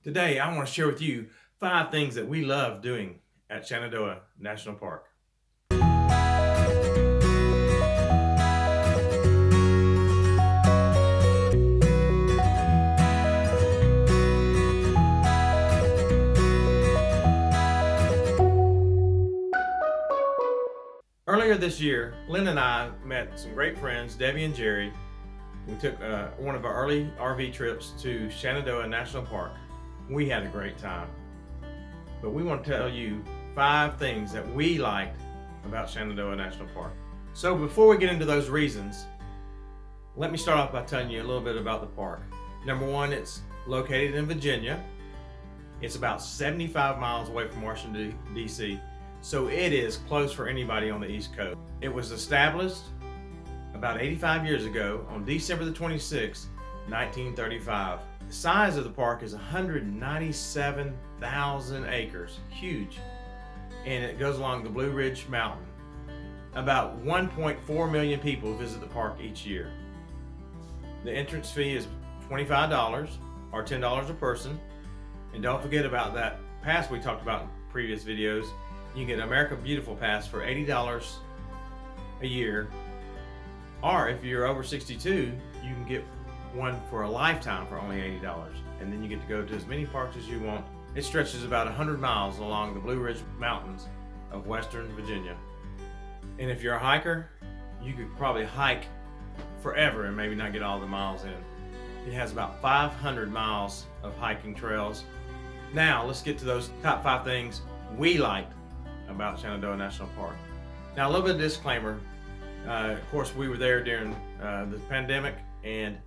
Today, I want to share with you 5 things that we love doing at Shenandoah National Park. Earlier this year, Lynn and I met some great friends, Debbie and Jerry. We took one of our early RV trips to Shenandoah National Park. We had a great time. But we want to tell you 5 things that we liked about Shenandoah National Park. So before we get into those reasons, let me start off by telling you a little bit about the park. Number 1, it's located in Virginia. It's about 75 miles away from Washington, D.C., so it is close for anybody on the East Coast. It was established about 85 years ago on December the 26th, 1935. The size of the park is 197,000 acres, huge, and it goes along the Blue Ridge Mountain. About 1.4 million people visit the park each year. The entrance fee is $25 or $10 a person, and don't forget about that pass we talked about in previous videos. You can get an America Beautiful Pass for $80 a year, or if you're over 62, you can get one for a lifetime for only $80, and then you get to go to as many parks as you want. It stretches about 100 miles along the Blue Ridge Mountains of Western Virginia. And if you're a hiker, you could probably hike forever and maybe not get all the miles in. It has about 500 miles of hiking trails. Now let's get to those top 5 things we liked about Shenandoah National Park. Now a little bit of disclaimer. Of course, we were there during the pandemic, and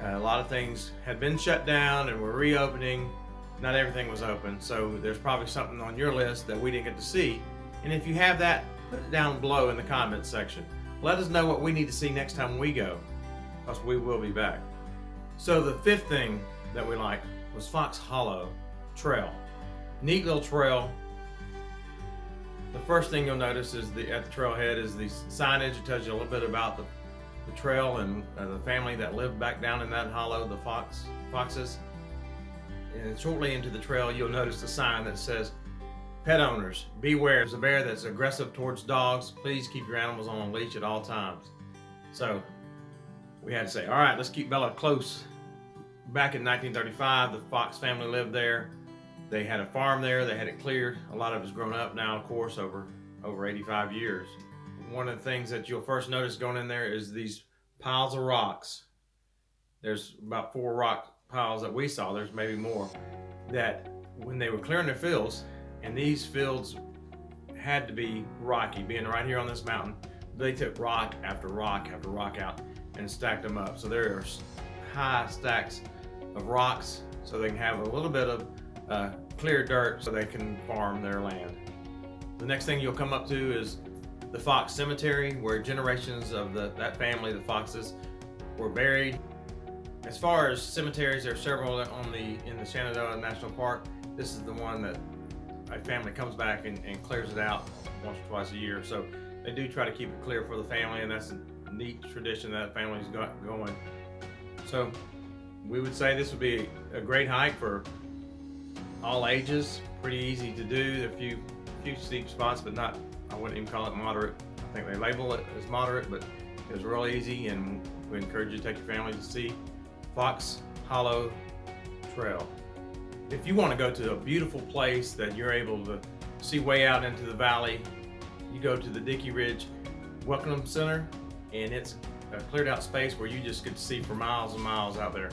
a lot of things had been shut down and were reopening. Not everything was open, so there's probably something on your list that we didn't get to see. And if you have that, put it down below in the comments section. Let us know what we need to see next time we go, because we will be back. So the 5th thing that we liked was Fox Hollow Trail. Neat little trail. The first thing you'll notice is at the trailhead is the signage. It tells you a little bit about the trail and the family that lived back down in that hollow, the foxes. And shortly into the trail, you'll notice the sign that says, "Pet owners, beware. There's a bear that's aggressive towards dogs. Please keep your animals on a leash at all times." So we had to say, all right, let's keep Bella close. Back in 1935, the Fox family lived there. They had a farm there. They had it cleared. A lot of it's grown up now, of course, over 85 years. One of the things that you'll first notice going in there is these piles of rocks. There's about 4 rock piles that we saw. There's maybe more. That when they were clearing their fields, and these fields had to be rocky, being right here on this mountain, they took rock after rock after rock out and stacked them up. So there are high stacks of rocks so they can have a little bit of clear dirt so they can farm their land. The next thing you'll come up to is the Fox Cemetery, where generations of that family, the Foxes, were buried. As far as cemeteries, there are several in the Shenandoah National Park. This is the one that a family comes back and clears it out once or twice a year. So they do try to keep it clear for the family, and that's a neat tradition that family's got going. So we would say this would be a great hike for all ages. Pretty easy to do. A few steep spots, but not, I wouldn't even call it moderate. I think they label it as moderate, but it was real easy, and we encourage you to take your family to see Fox Hollow Trail. If you want to go to a beautiful place that you're able to see way out into the valley, you go to the Dickey Ridge Welcome Center, and it's a cleared out space where you just get to see for miles and miles out there.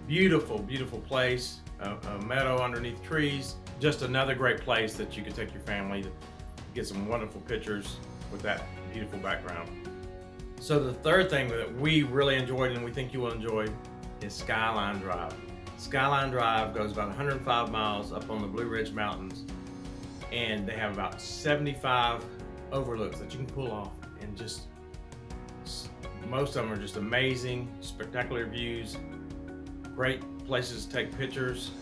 Beautiful, beautiful place. A meadow underneath trees. Just another great place that you could take your family to get some wonderful pictures with that beautiful background. So the 3rd thing that we really enjoyed and we think you will enjoy is Skyline Drive. Skyline Drive goes about 105 miles up on the Blue Ridge Mountains, and they have about 75 overlooks that you can pull off, and just most of them are just amazing, spectacular views, great places to take pictures,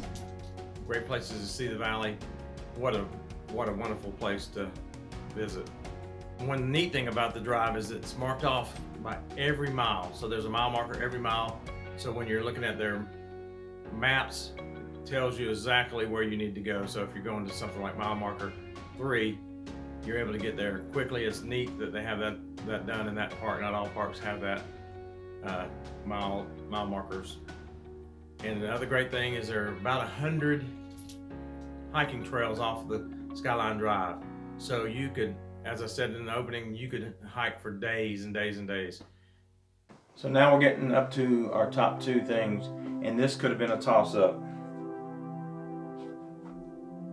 great places to see the valley. What a wonderful place to visit. One neat thing about the drive is it's marked off by every mile. So there's a mile marker every mile. So when you're looking at their maps, tells you exactly where you need to go. So if you're going to something like mile marker 3, you're able to get there quickly. It's neat that they have that done in that park. Not all parks have that mile markers. And the other great thing is there are about 100 hiking trails off the Skyline Drive. So you could, as I said in the opening, you could hike for days and days and days. So now we're getting up to our top 2 things, and this could have been a toss-up,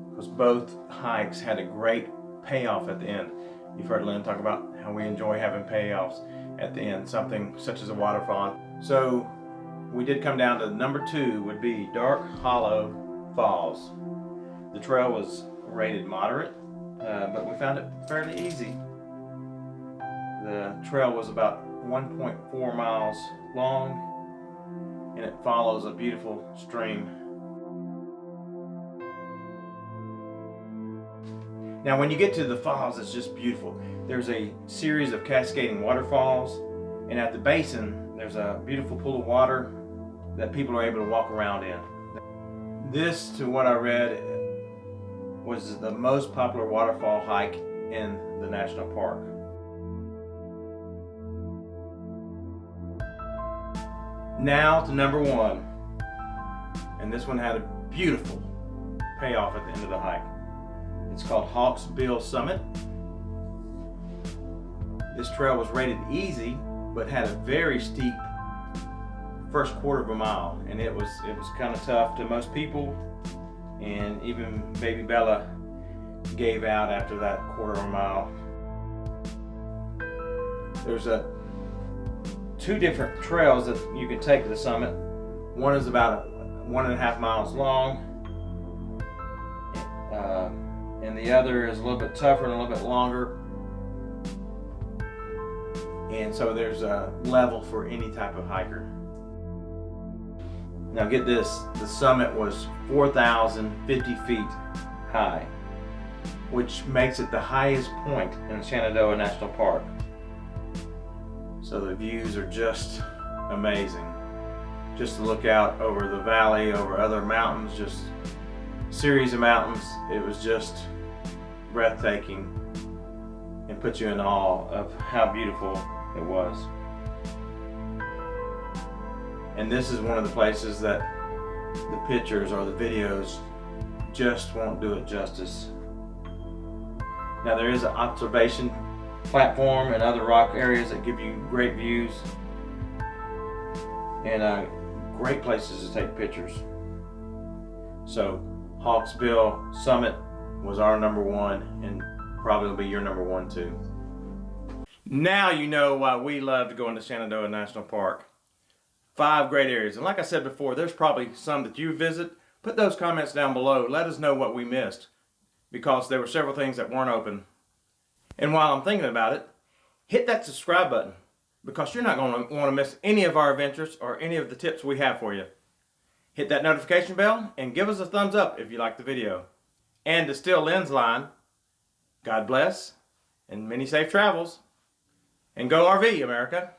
because both hikes had a great payoff at the end. You've heard Lynn talk about how we enjoy having payoffs at the end, something such as a waterfall. So we did come down to number 2 would be Dark Hollow Falls. The trail was rated moderate, but we found it fairly easy. The trail was about 1.4 miles long, and it follows a beautiful stream. Now when you get to the falls, it's just beautiful. There's a series of cascading waterfalls, and at the basin there's a beautiful pool of water that people are able to walk around in. This, to what I read, was the most popular waterfall hike in the national park. Now to number 1, and this one had a beautiful payoff at the end of the hike. It's called Hawksbill Summit. This trail was rated easy, but had a very steep first quarter of a mile, and it was kind of tough to most people, and even baby Bella gave out after that quarter of a mile. There's 2 different trails that you can take to the summit. One is about 1.5 miles long, and the other is a little bit tougher and a little bit longer. And so there's a level for any type of hiker. Now get this, the summit was 4,050 feet high, which makes it the highest point in Shenandoah National Park. So the views are just amazing. Just to look out over the valley, over other mountains, just a series of mountains, it was just breathtaking and put you in awe of how beautiful it was. And this is one of the places that the pictures or the videos just won't do it justice. Now there is an observation platform and other rock areas that give you great views and great places to take pictures. So Hawksbill Summit was our number 1, and probably will be your number 1 too. Now you know why we love to go into Shenandoah National Park. 5 great areas, and like I said before, there's probably some that you visit. Put those comments down below. Let us know what we missed, because there were several things that weren't open. And while I'm thinking about it, hit that subscribe button, because you're not going to want to miss any of our adventures or any of the tips we have for you. Hit that notification bell and give us a thumbs up if you like the video. And to steal Lynn's line, God bless and many safe travels. And go RV, America.